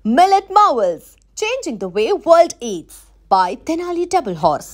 Millet Marvels, changing the way world eats by Tenali Double Horse.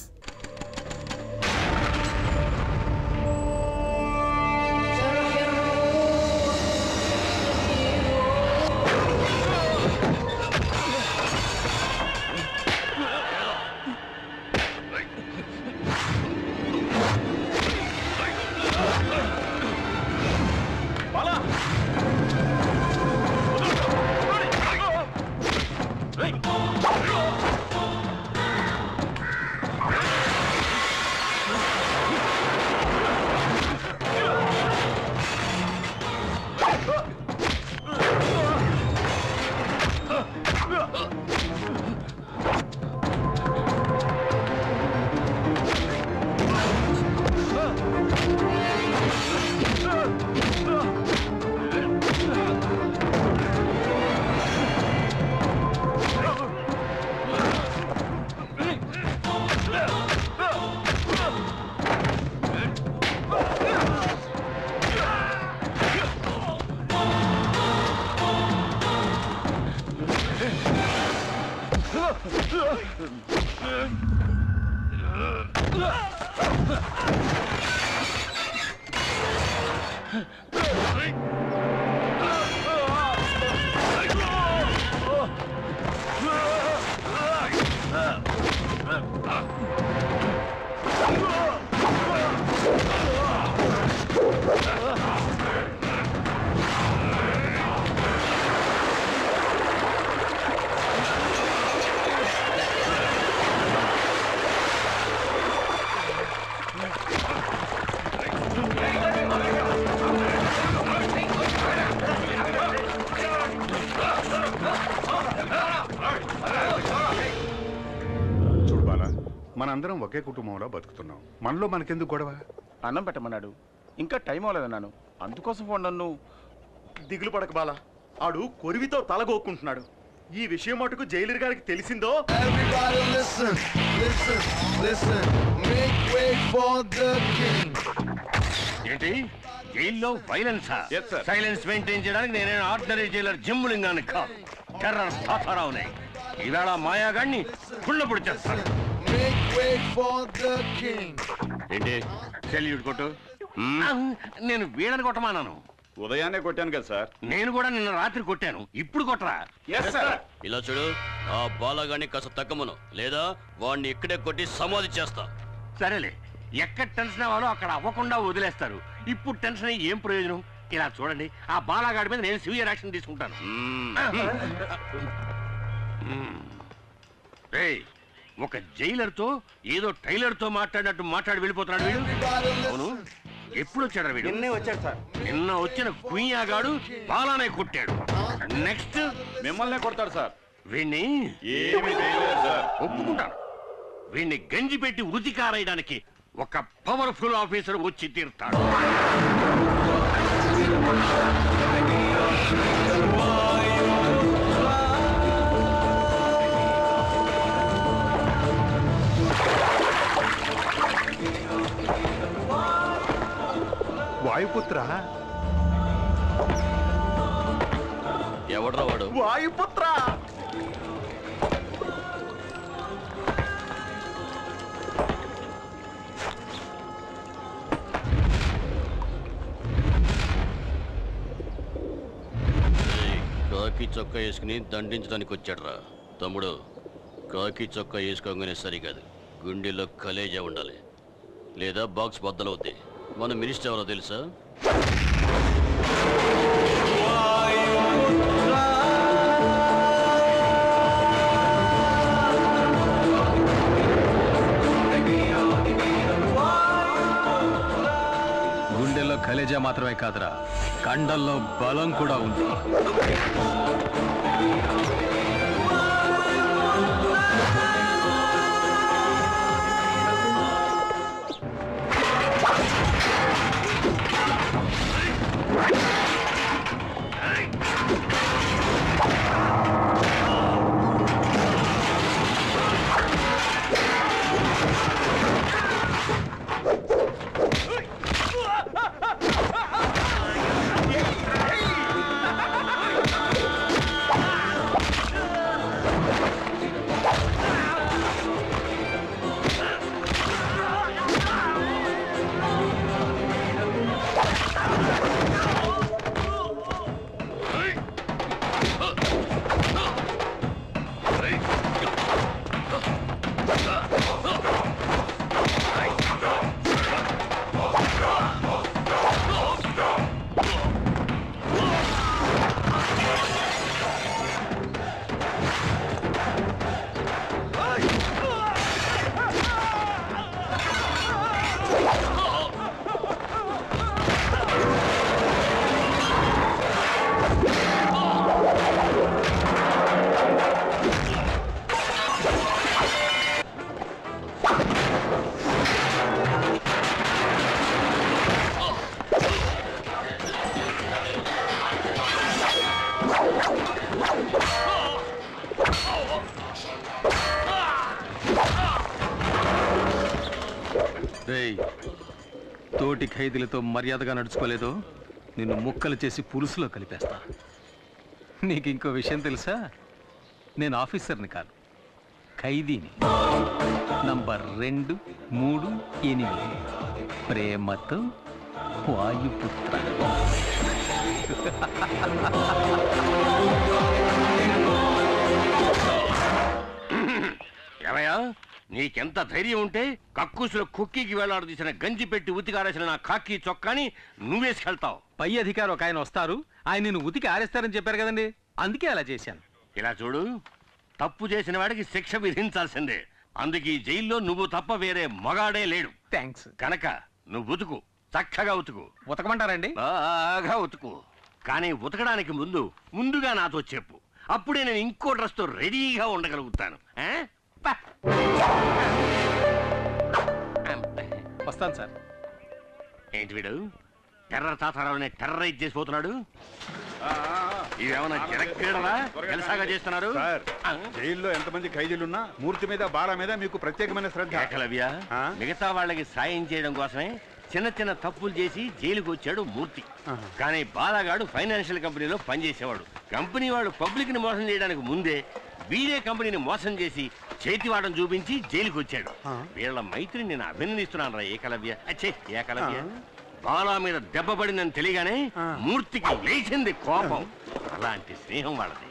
మనందరం ఒకే కుటుంబంలో బతుకుతున్నాం. మనలో మనకెందుకు గొడవ? అన్నం పెట్టమన్నాడు, ఇంకా టైం అవ్వలేదన్నాను, అందుకోసం ఫోన్. నన్ను దిగులు పడక బాలా, ఆడు కొరివితో తలగోక్కుంటున్నాడు. ఈ విషయం మటుకు జైలర్ గారికి తెలిసిందో ఏంటి జైల్లో వైలెన్సా? సైలెన్స్ మెయింటైన్ చేయడానికి నేనే ఆర్డినరీ జైలర్ జిమ్ములింగాన్ని కాదు, టెర్రర్ తాతారావునే. ఈవేళ మాయాగాడిని కుళ్ళపొడి చేస్తాను. ఏంటి సెల్యూట్ కొట్టు? నేను వీళ్ళని కొట్టమానాను. ఉదయాన్నే కొట్టాను కదా సార్. నేను కూడా నిన్న రాత్రి కొట్టాను, ఇప్పుడు కొట్టరా? ఇలా చూడు, ఆ బాలగాన్ని కాస్త తగ్గమను, లేదా వాడిని ఇక్కడే కొట్టి సమాధి చేస్తా. సరేలే, ఎక్కడ టెన్షన్ అవ్వాలో అక్కడ అవ్వకుండా వదిలేస్తారు. ఇప్పుడు టెన్షన్ అయ్యి ఏం ప్రయోజనం? ఇలా చూడండి, ఆ బాలగాడి మీద నేను సివియర్ యాక్షన్ తీసుకుంటాను. ఒక జైలర్ తో ఏదో టైలర్ తో మాట్లాడినట్టు మాట్లాడి వెళ్ళిపోతున్నాడు వీడు. అవును, ఎప్పుడు వచ్చాడు వీడు? నిన్నే వచ్చాడు సార్. నిన్న వచ్చిన కుయ్యాగాడు బాలానే కొట్టాడు. నెక్స్ట్ మిమ్మల్నే కొడతాడు సార్. వీణ్ణి ఒప్పుకుంటాను. వీణ్ణి గంజి పెట్టి ఉతికారేయడానికి ఒక పవర్ఫుల్ ఆఫీసర్ వచ్చి తీరుతాడు. వాయుపుత్ర, ఎవడ్రా వాడు? వాయుపుత్ర, కాకి చొక్కా వేసుకుని దండించడానికి వచ్చాడ్రా తమ్ముడు. కాకి చొక్కా వేసుకోగానే సరికాదు, గుండెలో కలేజా ఉండాలి, లేదా బాక్స్ బద్దలవుద్ది. మన మినిస్టర్ ఎవరో తెలుసా? గుండెల్లో కలేజా మాత్రమే కాదురా, కండల్లో బలం కూడా ఉంది. రేయ్, తోటి ఖైదీలతో మర్యాదగా నడుచుకోలేదో నిన్ను ముక్కలు చేసి పులుసులో కలిపేస్తా. నీకు ఇంకో విషయం తెలుసా? నేను ఆఫీసర్ని కాదు, ఖైదీని. నంబర్ 2, 3, 8. ప్రేమతో వాయుపుత్ర. ఏమయ్యా, నీకెంత ధైర్యం ఉంటే కక్కూసులో కుక్కీకి వేలాడదీసిన గంజి పెట్టి ఉతికారేసిన నా కాకి చొక్కాని నువ్వేసుకెళ్తావు? పై అధికారి ఒక ఆయన వస్తారు, ఆయన నిన్ను ఉతికి ఆరేస్తారని చెప్పారు కదండి, అందుకే అలా చేశాను. ఇలా చూడు, తప్పు చేసిన వాడికి శిక్ష విధించాల్సిందే. అందుకే ఈ జైల్లో నువ్వు తప్ప వేరే మగాడే లేడు. థ్యాంక్స్. కనుక నువ్వు ఉతుకు, చక్కగా ఉతుకు. ఉతకమంటారండి? బాగా ఉతుకు. కానీ ఉతకడానికి ముందుగా నాతో చెప్పు, అప్పుడే నేను ఇంకో డ్రెస్తో రెడీగా ఉండగలుగుతాను. వస్తాను సార్. ఏంటి వీడు టెర్రర్ తాతారావునే టెర్రరైజ్ చేసిపోతున్నాడు? ఇదేమన్నా జనక్రీడలా జలసాగా చేస్తున్నారు? సార్, జైల్లో ఎంతమంది ఖైదీలున్నా మూర్తి మీద బాల మీద మీకు ప్రత్యేకమైన శ్రద్ధ. ఏకలవ్య, మిగతా వాళ్ళకి సాయం చేయడం కోసమే చిన్న చిన్న తప్పులు చేసి జైలుకు వచ్చాడు మూర్తి. కానీ బాలగాడు ఫైనాన్షియల్ కంపెనీలో పనిచేసేవాడు. కంపెనీ వాడు పబ్లిక్ ని మోసం చేయడానికి ముందే వీడే కంపెనీని మోసం చేసి చేతివాడని చూపించి జైలుకు వచ్చాడు. వీళ్ళ మైత్రి నేను అభినందిస్తున్నాను రా ఏకలవ్య. ఏకలవ్య, బాలా మీద దెబ్బ పడిందని తెలియగానే మూర్తికి లేచింది కోపం. అలాంటి స్నేహం వాళ్ళది.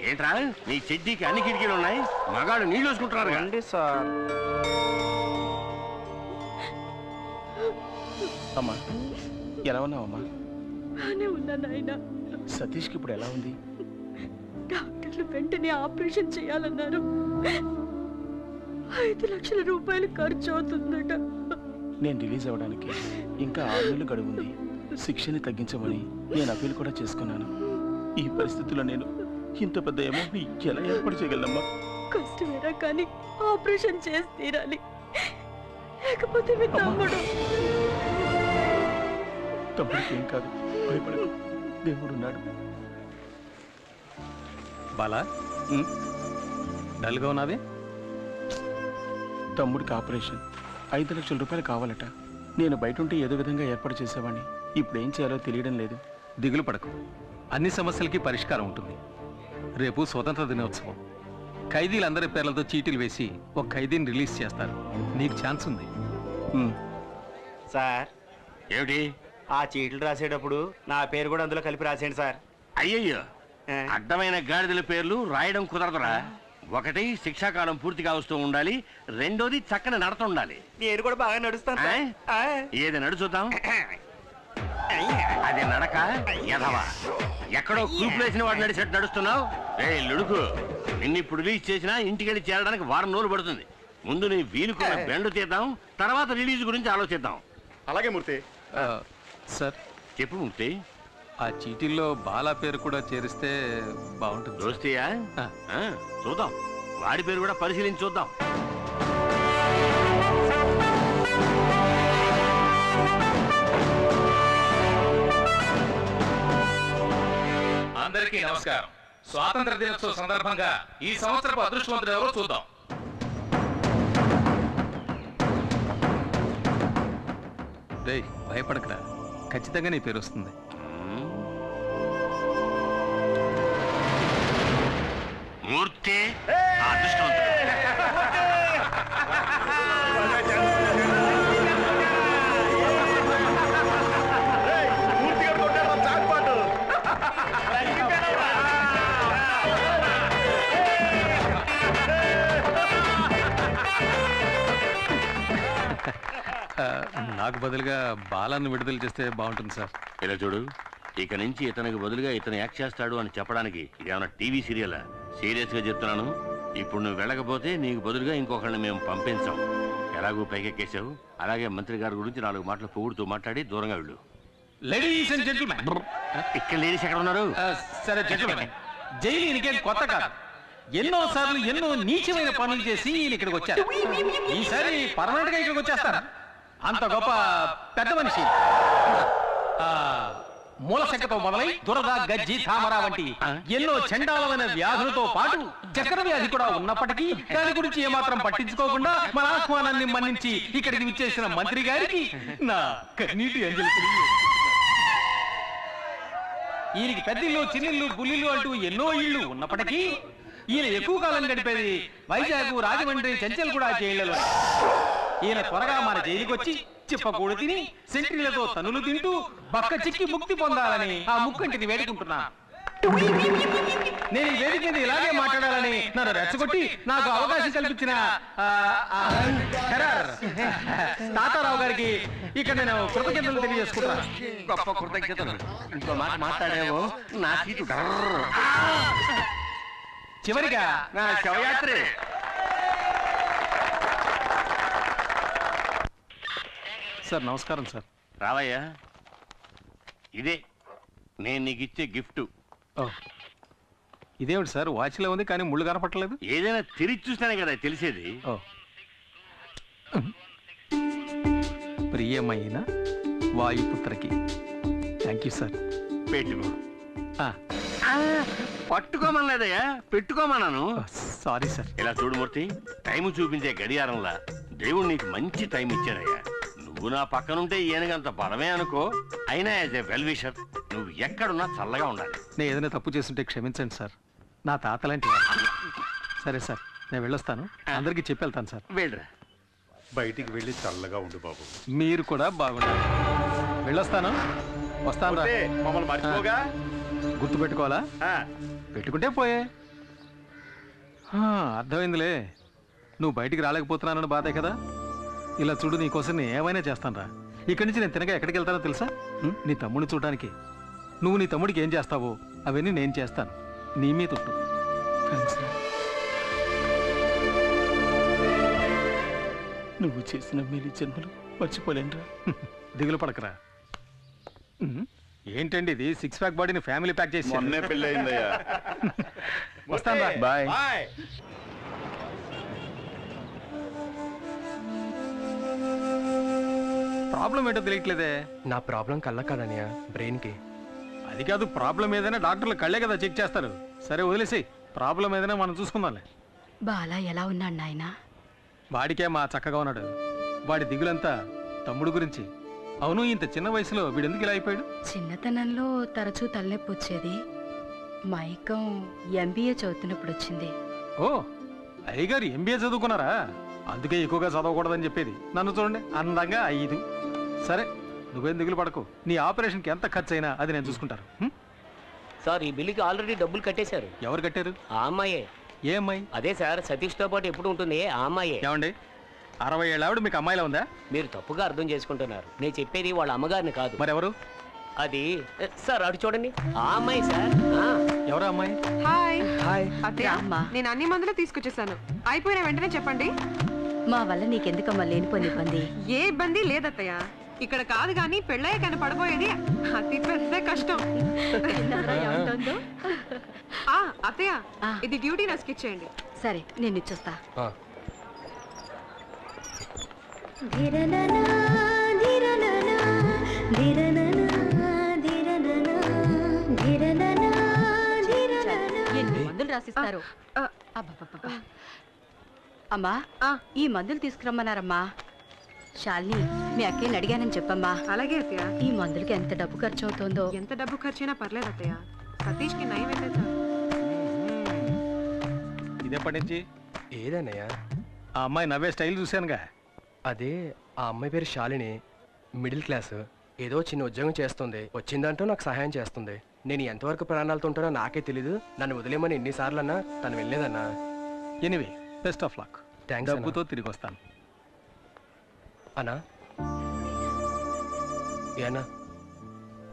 ఏంట్రా, నీ చెడ్డీకి అన్ని కిటికీలు ఉన్నాయి, మగాడు నీళ్ళు వేసుకుంటున్నారు కండి సార్. అమ్మా, ఎలా ఉన్నావమ్మా? బానే ఉన్నా నాయనా. సతీష్కి ఇప్పుడు ఎలా ఉంది? డాక్టర్లు వెంటనే ఆపరేషన్ చేయాలన్నారు. 5 లక్షల రూపాయలు ఖర్చు అవుతుందట. నేను రిలీజ్ అవ్వడానికి ఇంకా 6 నెలలు గడువు ఉంది. శిక్షని తగ్గించమని నేను అప్పీల్ కూడా చేసుకున్నాను. ఈ పరిస్థితుల్లో నేను ఇంత పెద్ద అమౌంట్ ఎలా ఏర్పాటు చేయగలమ్మా? కష్టమేరా, కానీ ఆపరేషన్ చేసి తీరాలి. లేకపోతే మీ తమ్ముడికి ఏం కాదు, భయపడకు, దేవుడున్నాడు. బాలా, డల్గా ఉన్నావే? తమ్ముడికి ఆపరేషన్ 5 లక్షల రూపాయలు కావాలట. నేను బయట ఉంటే ఏదో విధంగా ఏర్పాటు చేసేవాడిని. ఇప్పుడు ఏం చేయాలో తెలియడం లేదు. దిగులు పడకు, అన్ని సమస్యలకి పరిష్కారం ఉంటుంది. రేపు స్వతంత్ర దినోత్సవం. ఖైదీలందరి పేర్లతో చీటీలు వేసి ఒక ఖైదీని రిలీజ్ చేస్తారు. నీకు ఛాన్స్ ఉంది. సార్, ఏమిటి? ఆ చీట్లు రాసేటప్పుడు నా పేరు కూడా అందులో కలిపి రాసేయండి సార్. అయ్యయ్యో, అడ్డమైన గాడిదల పేర్లు రాయడం కుదరదురా. ఒకటి శిక్షాకాలం పూర్తిగా వస్తూ ఉండాలి, రెండోది చక్కని నడత ఉండాలి. నేను కూడా బాగా నడుస్తాను. ఏది నడుచుద్దాం? అది నడక ఎదవా. ఎక్కడో కూపులేసిన వాడు నడిచేట్టు నడుస్తున్నావు. లుడుకు, నిన్ను ఇప్పుడు రిలీజ్ చేసినా ఇంటికెళ్ళి చేరడానికి 1 వారం రోజులు పడుతుంది. ముందు నీ వీలుకున్న బెండు తీద్దాం, తర్వాత రిలీజ్ గురించి ఆలోచిద్దాం. అలాగే మూర్తి. సార్ చెప్పు మూర్తి. ఆ చీటీల్లో బాలా పేరు కూడా చేరిస్తే బాగుంటుంది. దోస్తీయా? చూద్దాం, వాడి పేరు కూడా పరిశీలించి చూద్దాం. అందరికీ నమస్కారం. స్వాతంత్ర దినోత్సవ సందర్భంగా ఈ సంవత్సరపు అదృష్టవంతులు ఎవరో చూద్దాం. రేయ్, భయపడకరా, ఖచ్చితంగా నీ పేరు వస్తుంది. మూర్తి అదృష్టవంతుడు. నాకు బదులుగా బాలాన్ని విడుదల చేస్తే బాగుంటుంది సార్. ఇలా చూడు, ఇక నుంచి ఇతనికి బదులుగా ఇతను యాక్ట్ చేస్తాడు అని చెప్పడానికి ఇదేమన్నా టీవీ సీరియలా? సీరియస్ గా చెప్తున్నాను. ఇప్పుడు నువ్వు వెళ్ళకపోతే నీకు బదులుగా ఇంకొకరిని మేము పంపించాం. ఎలాగూ పైకెక్కేసావు, అలాగే మంత్రి గారి గురించి 4 మాటలు పొగుడుతూ మాట్లాడి దూరంగా వెళ్ళు. Ladies and gentlemen. ఇక్కడ లేడీస్ ఎక్కడ ఉన్నారు? సరే జెంటిల్మెన్, జైలు ఈయనకేం కొత్త కాదు. ఎన్నో సార్లు ఎన్నో నీచమైన పనులు చేసి ఈయన ఇక్కడికి వచ్చారు. ఈసారి పర్మనెంట్ గా ఇక్కడికి వచ్చేస్తారా? అంత గొప్ప పెద్ద మనిషి. మూలశంకతో మొదలై దురద, గజ్జి, తామర వంటి ఎన్నో చండాలమైన వ్యాధులతో పాటు చక్కెర వ్యాధి కూడా ఉన్నప్పటికీ దాని గురించి ఏమాత్రం పట్టించుకోకుండా మన ఆహ్వానాన్ని మన్నించి ఇక్కడికి విచ్చేసిన మంత్రి గారికి నా కన్నీటి అంజలి. ఈయనకి పెద్దిల్లు, చిన్నిల్లు, బుల్లిల్లు అంటూ ఎన్నో ఇళ్ళు ఉన్నప్పటికీ ఈయన ఎక్కువ కాలం గడిపేది వైజాగ్, రాజమండ్రి, చెంచల్ కూడా జైళ్లలో. ఈయన త్వరగా మన జైలుకి వచ్చి చిప్పకూడు తిని సెంట్రీలతో తనులు తింటూ బక్క చిక్కి ముక్తి పొందాలని ఆ ముక్కంటిని వేడుకుంటున్నా. నేను ఈ వేదిక మీద ఇలాగే మాట్లాడాలని నన్ను రెచ్చగొట్టి నాకు అవకాశం కల్పించిన తాతారావు గారికి ఇక్కడ నేను కృతజ్ఞతలు తెలియజేసుకుంటున్నా. గొప్ప కృతజ్ఞతలు. ఇంకో మాట మాట్లాడేవో నా సీటు చివరిగా నా శవయాత్రే. సార్ నమస్కారం సార్. రావయ్యా, ఇదే నేను నీకు ఇచ్చే గిఫ్ట్. ఇదేమిటి సార్, వాచ్లో ఉంది కానీ ముళ్ళు కనపట్టలేదు? ఏదైనా తిరిగి చూస్తానే కదా తెలిసేది. ప్రియమైన వాయుపుత్రకి థ్యాంక్ యూ సార్. పెట్టుకో. పట్టుకోమనలేదయ్యా, పెట్టుకోమన్నాను. Sorry sir. ఇలా చూడు మూర్తి, టైం చూపించే గడియారంలా దేవుడు నీకు మంచి టైం ఇచ్చాడయ్యా. నువ్వు నా పక్కనుంటే ఈయనకంత బలమే అనుకో. అయినా యాజ్ ఏ వెల్ విషర్ నువ్వు ఎక్కడున్నా చల్లగా ఉండాలి. నేను ఏదైనా తప్పు చేస్తుంటే క్షమించండి సార్, నా తాతలాంటి వాడు. సరే సార్, నేను వెళ్ళొస్తాను. అందరికీ చెప్పి వెళ్తాను సార్. వెళ్ళరా. బయటికి వెళ్ళి చల్లగా ఉండు బాబు. మీరు కూడా బాగుండాలి. వెళ్ళొస్తాను. వస్తాను. మమ్మల్ని మర్చిపోగా. గుర్తు పెట్టుకోవాలా? పెట్టుకుంటే పోయే. అర్థమైందిలే, నువ్వు బయటికి రాలేకపోతున్నానని బాధే కదా. ఇలా చూడు, నీకోసం నేను ఏమైనా చేస్తాను రా. ఇక్కడి నుంచి నేను తినగా ఎక్కడికి వెళ్తానో తెలుసా? నీ తమ్ముడిని చూడడానికి. నువ్వు నీ తమ్ముడికి ఏం చేస్తావో అవన్నీ నేను చేస్తాను. నీ మీద తొట్టు. నువ్వు చేసిన మేలు జన్మలు మర్చిపోలేనురా. దిగులు పడకరా. ఏంటండి ఇది, 6 ప్యాక్ బాడీని ఫ్యామిలీ ప్యాక్ చేసి పెళ్ళి అయిందయ్యా. వస్తాను రా. బాయ్. ప్రాబ్లం ఏంటో తెలియట్లేదే. నా ప్రాబ్లం కళ్ళ కాదనియా, బ్రెయిన్కి. అది కాదు, ప్రాబ్లం ఏదైనా డాక్టర్లు కళ్ళే కదా చెక్ చేస్తారు. సరే వదిలేసి, ప్రాబ్లం ఏదైనా మనం చూసుకుందాంలే. బాలా ఎలా ఉన్నాడు నాయనా? వాడికే మా చక్కగా ఉన్నాడు. వాడి దిగులంతా తమ్ముడు గురించి. అవును, ఇంత చిన్న వయసులో వీడెందుకు ఇలా అయిపోయాడు? చిన్నతనంలో తరచూ తలనొప్పి వచ్చేది. మైకం MBA చదువుతున్నప్పుడు వచ్చింది. ఓ, అయ్యగారు MBA చదువుకున్నారా? అందుకే ఎక్కువగా చదవకూడదని చెప్పేది. నన్ను చూడండి, అందంగా 5. సరే, నువ్వేం దిగులు పడకు. నీ ఆపరేషన్కి ఎంత ఖర్చు అయినా అది నేను చూసుకుంటాను. సార్, ఈ బిల్లుకి ఆల్రెడీ డబ్బులు కట్టేశారు. ఎవరు కట్టారు? ఆ అమ్మాయే. ఏ అమ్మాయి? అదే సార్, సతీష్తో పాటు ఎప్పుడు ఉంటుంది ఆ అమ్మాయే. ఏమండి, 60 ఏళ్ళ ఆవిడ మీకు అమ్మాయిలా ఉందా? మీరు తప్పుగా అర్థం చేసుకుంటున్నారు. నేను చెప్పేది వాళ్ళ అమ్మగారిని కాదు. మరెవరు? అది సార్, అటు చూడండి, ఆ అమ్మాయి సార్. ఎవరు అమ్మాయి? హాయ్. హాయ్ అత్తయ్య, నేను అన్ని మందులు తీసుకొచ్చేసాను. అయిపోయిన వెంటనే చెప్పండి. మా వల్ల నీకెందుకమ్మా లేనిపోని ఇబ్బంది? ఏ ఇబ్బంది లేదత్తయ్య. ఇక్కడ కాదు కానీ పెళ్ళయ్య కానీ పడబోయేది అతి పెద్ద కష్టం. అత్తయ్య, ఇది డ్యూటీ నస్కి ఇచ్చేయండి. సరే, నేను ఇచ్చొస్తా. ఎన్ని మందులు రాసిస్తారు? అమ్మా, ఈ మందులు తీసుకురమ్మన్నారమ్మా. శాలిని, మీ అక్కయ్యని అడిగానని చెప్పమ్మా. అలాగే అత్తయ్య. ఈ మందులకి ఎంత డబ్బు ఖర్చు అవుతుందో? ఎంత డబ్బు ఖర్చు అయినా పర్లేదు అత్తయ్య. సతీష్కి నయం అయితే ఇదేపటి నుంచి? ఏదన్నయ్య? ఆ అమ్మాయి నవ్వే స్టైల్ చూశానుగా. అదే, ఆ అమ్మాయి పేరు శాలిని. Middle class. ఏదో చిన్న ఉద్యోగం చేస్తుంది. వచ్చిందంటూ నాకు సహాయం చేస్తుంది. నేను ఎంతవరకు ప్రాణాలతో ఉంటానో నాకే తెలీదు. నన్ను వదిలేమని ఎన్నిసార్లు అన్నా తను వెళ్ళలేదన్నా. Anyway, best of luck. Thanks. డబ్బుతో తిరిగి వస్తాను. అన్నా, ఏనా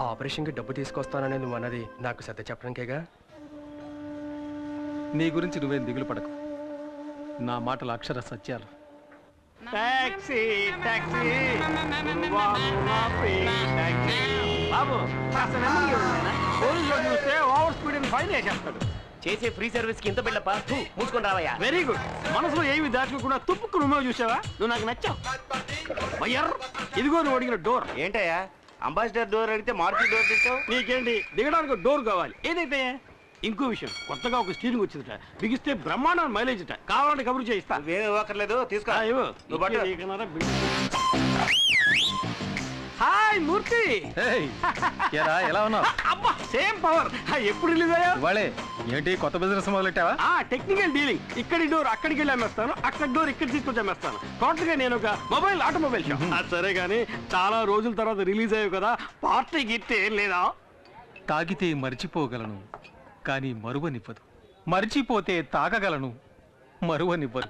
ఆపరేషన్కి డబ్బు తీసుకొస్తానని నువ్వు అన్నది నాకు సత్య చెప్పడానికేగా? నీ గురించి నువ్వేం దిగులు పడకు. నా మాటలు అక్షర సత్యాలు. టాక్సీ టాక్సీ బాబు, పోలీసులు చూస్తే ఓవర్ స్పీడ్ అని ఫైన్ వేసేస్తాడు. చేసే ఫ్రీ సర్వీస్ కి ఇంత బిళ్ళప్ప, మూసుకొని రావయ్యా. Very good. మనసులో ఏమి దాచుకోకుండా తుప్పుకు నువ్వు చూసావా? నువ్వు నాకు నచ్చావు. ఇదిగో నువ్వు అడిగిన డోర్. ఏంటయ్యా అంబాసిడర్ డోర్ అడిగితే మారుతి డోర్ తెచ్చావు. నీకేంటి దిగడానికి డోర్ కావాలి ఏదైతే. ఇంకో విషయం, కొత్తగా ఒక స్టీరింగ్ వచ్చిందట, బిగిస్తే బ్రహ్మాండం మైలేజ్ అట. కావాలంటే కబురు చేయిస్తా. వేరే ఇవ్వక్కర్లేదు, తీసుకో. నువ్వు పట్టు. హాయ్ మూర్తి. ఎలా ఉన్నావు? అబ్బా సేమ్ పవర్. ఎప్పుడు రిలీజ్ అయ్యా? ఇవాళే. ఏంటి కొత్త బిజినెస్ మొదలెట్టావా? Technical dealing. ఇక్కడి డోర్ అక్కడికి వెళ్ళి అమ్మేస్తాను, అక్కడ డోర్ ఇక్కడ తీసుకొచ్చి అమ్మేస్తాను. టోటల్ గా నేను ఒక ఆటోమొబైల్ షాప్. సరే గానీ చాలా రోజుల తర్వాత రిలీజ్ అయ్యావు కదా, పార్టీ గిట్టే లేదా? తాగితే మర్చిపోగలను కానీ మరువనివ్వదు, మర్చిపోతే తాగగలను మరువనివ్వరు.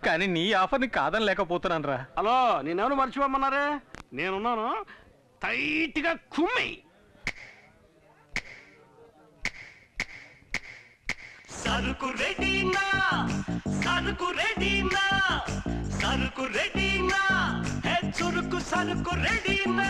కానీ నీ ఆఫర్ని కాదని లేకపోతున్నాను రా. హలో, నేనెవరు మర్చిపోమన్నారే? నేనున్నాను, టైట్ గా కుమ్మి. సరుకు రెడీనా, సరుకు రెడీనా, సరుకు రెడీనా, హే చురుకు సరుకు రెడీనా.